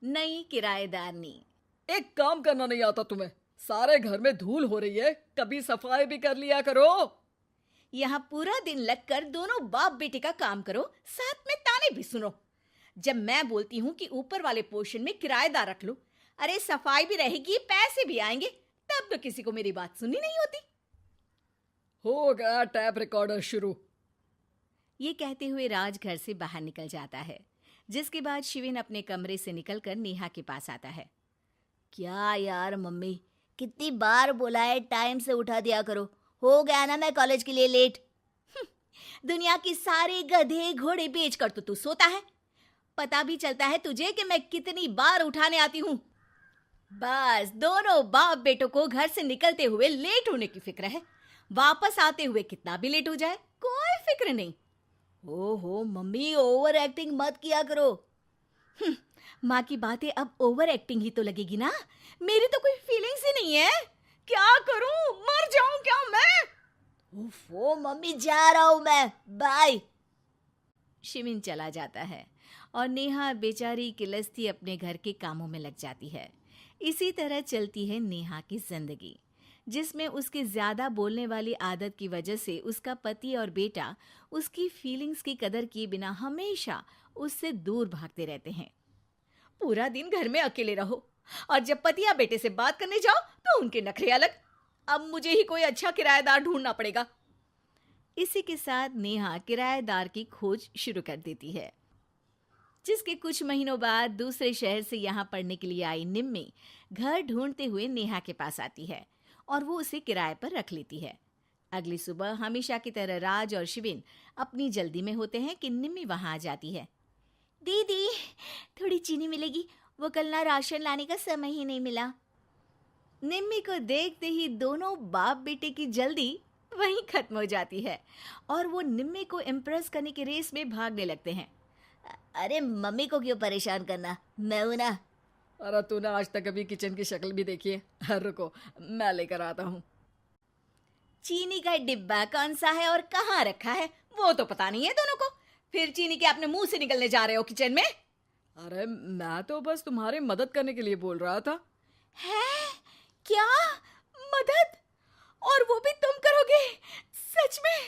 नई किराएदारनी। एक काम करना नहीं आता तुम्हें? सारे घर में धूल हो रही है, कभी सफाई भी कर लिया करो। यहाँ पूरा दिन लगकर दोनों बाप बेटे का काम करो, साथ में ताने भी सुनो। जब मैं बोलती हूँ कि ऊपर वाले पोर्शन में किराएदार रख लो, अरे सफाई भी रहेगी, पैसे भी आएंगे, तब तो किसी को मेरी बात सुननी नहीं होती। हो गया टैप रिकॉर्डर शुरू। ये कहते हुए राज घर से बाहर निकल जाता है, जिसके बाद शिविन अपने कमरे से निकलकर नेहा के पास आता है। क्या यार मम्मी, कितनी बार बोला है टाइम से उठा दिया करो। हो गया ना मैं कॉलेज के लिए लेट। दुनिया की सारे गधे घोड़े बेचकर तो तू सोता है। पता भी चलता है तुझे कि मैं कितनी बार उठाने आती हूँ। बस दोनों बाप बेटों को घर से निकलते हुए लेट होने की फिक्र है। वापस आते हुए कितना भी लेट हो जाए कोई फिक्र नहीं। ओहो मम्मी, ओवर एक्टिंग मत किया करो। माँ की बातें अब ओवर एक्टिंग ही तो लगेगी ना। मेरी तो कोई फीलिंग्स ही नहीं है। क्या करूं, मर जाऊं क्या मैं? ओफो मम्मी, जा रहा हूं मैं, बाय। शिविन चला जाता है और नेहा बेचारी किलस्ती अपने घर के कामों में लग जाती है। इसी तरह चलती है नेहा की जिंदगी, जिसमें उसके ज्यादा बोलने वाली आदत की वजह से उसका पति और बेटा उसकी फीलिंग्स की कदर किए बिना हमेशा उससे दूर भागते रहते हैं। पूरा दिन घर में अकेले रहो और जब पति या बेटे से बात करने जाओ तो उनके नखरे अलग। अब मुझे ही कोई अच्छा किराएदार ढूंढना पड़ेगा। इसी के साथ नेहा किराएदार की खोज शुरू कर देती है, जिसके कुछ महीनों बाद दूसरे शहर से यहाँ पढ़ने के लिए आई निम्मी घर ढूंढते हुए नेहा के पास आती है और वो उसे किराए पर रख लेती है। अगली सुबह हमेशा की तरह राज और शिविन अपनी जल्दी में होते हैं कि निम्मी वहां आ जाती है। दीदी, थोड़ी चीनी मिलेगी? वो कल ना राशन लाने का समय ही नहीं मिला। निम्मी को देखते ही दोनों बाप बेटे की जल्दी वहीं खत्म हो जाती है और वो निम्मी को इम्प्रेस करने की रेस में भागने लगते हैं। अरे मम्मी को क्यों परेशान करना, मैं हूं ना। अरे तूने आज तक अभी किचन की शक्ल भी देखी है? रुको, मैं लेकर आता हूँ। चीनी का डिब्बा कौन सा है और कहाँ रखा है वो तो पता नहीं है दोनों को। फिर चीनी के अपने मुंह से निकलने जा रहे हो किचन में? अरे मैं तो बस तुम्हारी मदद करने के लिए बोल रहा था। है क्या मदद? और वो भी तुम करोगे? सच में?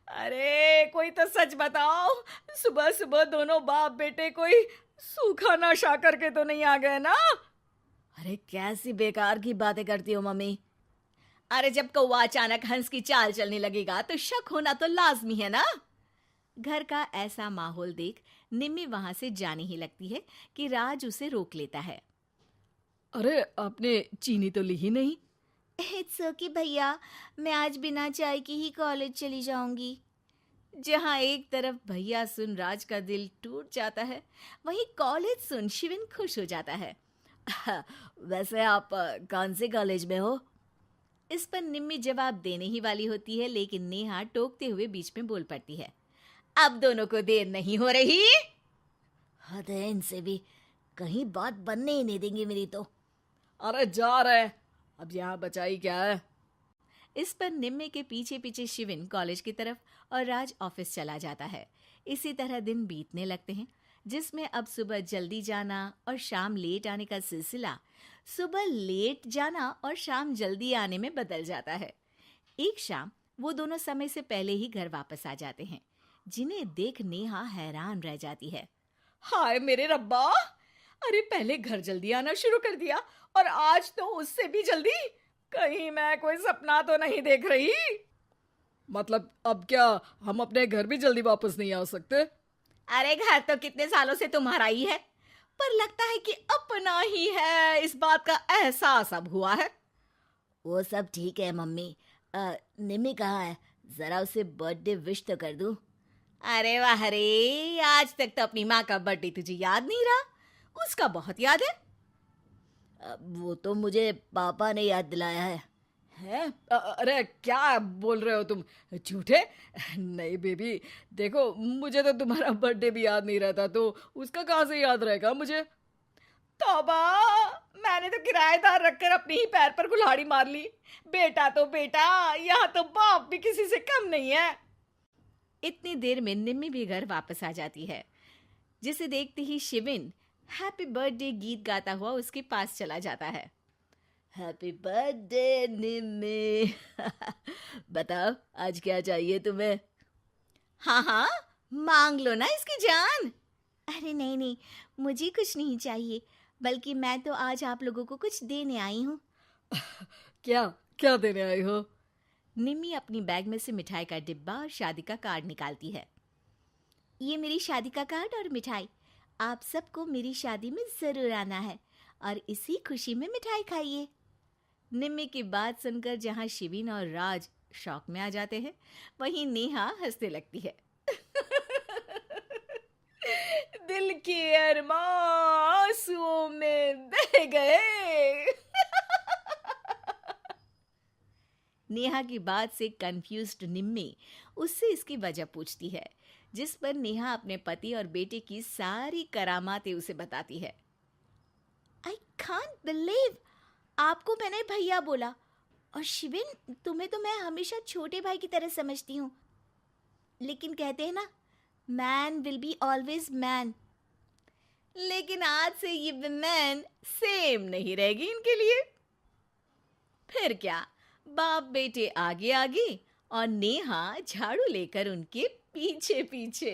अरे कोई तो सच बताओ। सुबह सुबह दोनों बाप बेटे कोई सूखा नशा करके तो नहीं आ गए ना? अरे कैसी बेकार की बातें करती हो मम्मी। अरे जब कौवा अचानक हंस की चाल चलने लगेगा तो शक होना तो लाजमी है ना। घर का ऐसा माहौल देख निम्मी वहां से जाने ही लगती है कि राज उसे रोक लेता है। अरे आपने चीनी तो ली ही नहीं? इट्स ओके भैया, मैं आज बिना चाय की ही कॉलेज चली जाऊंगी। जहां एक तरफ भैया सुन राज का दिल टूट जाता है, वहीं कॉलेज सुन शिविन खुश हो जाता है। वैसे आप कौन से कॉलेज में हो? इस पर निम्मी जवाब देने ही वाली होती है, लेकिन नेहा टोकते हुए बीच में बोल पड़ती है। अब दोनों को देर नहीं हो रही। हद है इनसे भी, कहीं बात बनने ही नहीं देंगे मेरी तो। अरे जा रहे, अब यहाँ बचाई क्या है? इस पर निम्मी के पीछे पीछे शिविन कॉलेज की तरफ और राज ऑफिस चला जाता है। इसी तरह दिन बीतने लगते हैं, जिसमें अब सुबह जल्दी जाना और शाम लेट आने का सिलसिला सुबह लेट जाना और शाम जल्दी आने में बदल जाता है। एक शाम वो दोनों समय से पहले ही घर वापस आ जाते हैं, जिन्हें देख नेहा हैरान रह जाती है। हाय मेरे रब्बा, अरे पहले घर जल्दी आना शुरू कर दिया और आज तो उससे भी जल्दी। कहीं मैं कोई सपना तो नहीं देख रही? मतलब अब क्या हम अपने घर भी जल्दी वापस नहीं आ सकते? अरे घर तो कितने सालों से तुम्हारा ही है, पर लगता है कि अपना ही है, इस बात का एहसास अब हुआ है। वो सब ठीक है मम्मी। निम्मी कहाँ है? जरा उसे बर्थडे विश तो कर दूं। अरे वाह रे, आज तक तो अपनी माँ का बर्थडे तुझे याद नहीं रहा, उसका बहुत याद है। वो तो मुझे पापा ने याद दिलाया है। हैं? अरे क्या बोल रहे हो तुम झूठे? नहीं बेबी, देखो मुझे तो तुम्हारा बर्थडे भी याद नहीं रहता, तो उसका कहाँ से याद रहेगा मुझे? तौबा, मैंने तो किराएदार रखकर अपने ही पैर पर कुल्हाड़ी मार ली। बेटा तो बेटा, यहाँ तो बाप भी किसी से कम नहीं है। इतनी देर में निम्मी भी घर वापस आ जाती है, जिसे देखते ही शिविन हैप्पी बर्थडे गीत गाता हुआ उसके पास चला जाता है। हैप्पी बर्थडे निम्मी। बताओ आज क्या चाहिए तुम्हें? हाँ हाँ, मांग लो ना इसकी जान। अरे नहीं नहीं, मुझे कुछ नहीं चाहिए, बल्कि मैं तो आज आप लोगों को कुछ देने आई हूँ। क्या क्या देने आई हो? निम्मी अपनी बैग में से मिठाई का डिब्बा और शादी का कार्ड निकालती है। ये मेरी शादी का कार्ड और मिठाई। आप सबको मेरी शादी में जरूर आना है और इसी खुशी में मिठाई खाइए। निम्मी की बात सुनकर जहां शिविन और राज शॉक में आ जाते हैं, वहीं नेहा हंसने लगती है। दिल के अरमां आंसुओं में बह गए। नेहा की बात से कंफ्यूज्ड निम्मी उससे इसकी वजह पूछती है, जिस पर नेहा अपने पति और बेटे की सारी करामातें उसे बताती है। आई कांट बिलीव, आपको मैंने भैया बोला, और शिविन तुम्हें तो मैं हमेशा छोटे भाई की तरह समझती हूँ, लेकिन कहते हैं ना, man will be always man. लेकिन आज से ये विमेन सेम नहीं रहेगी इनके लिए। फिर क्या, बाप बेटे आगे आगे और नेहा झाड़ू लेकर उनके पीछे पीछे।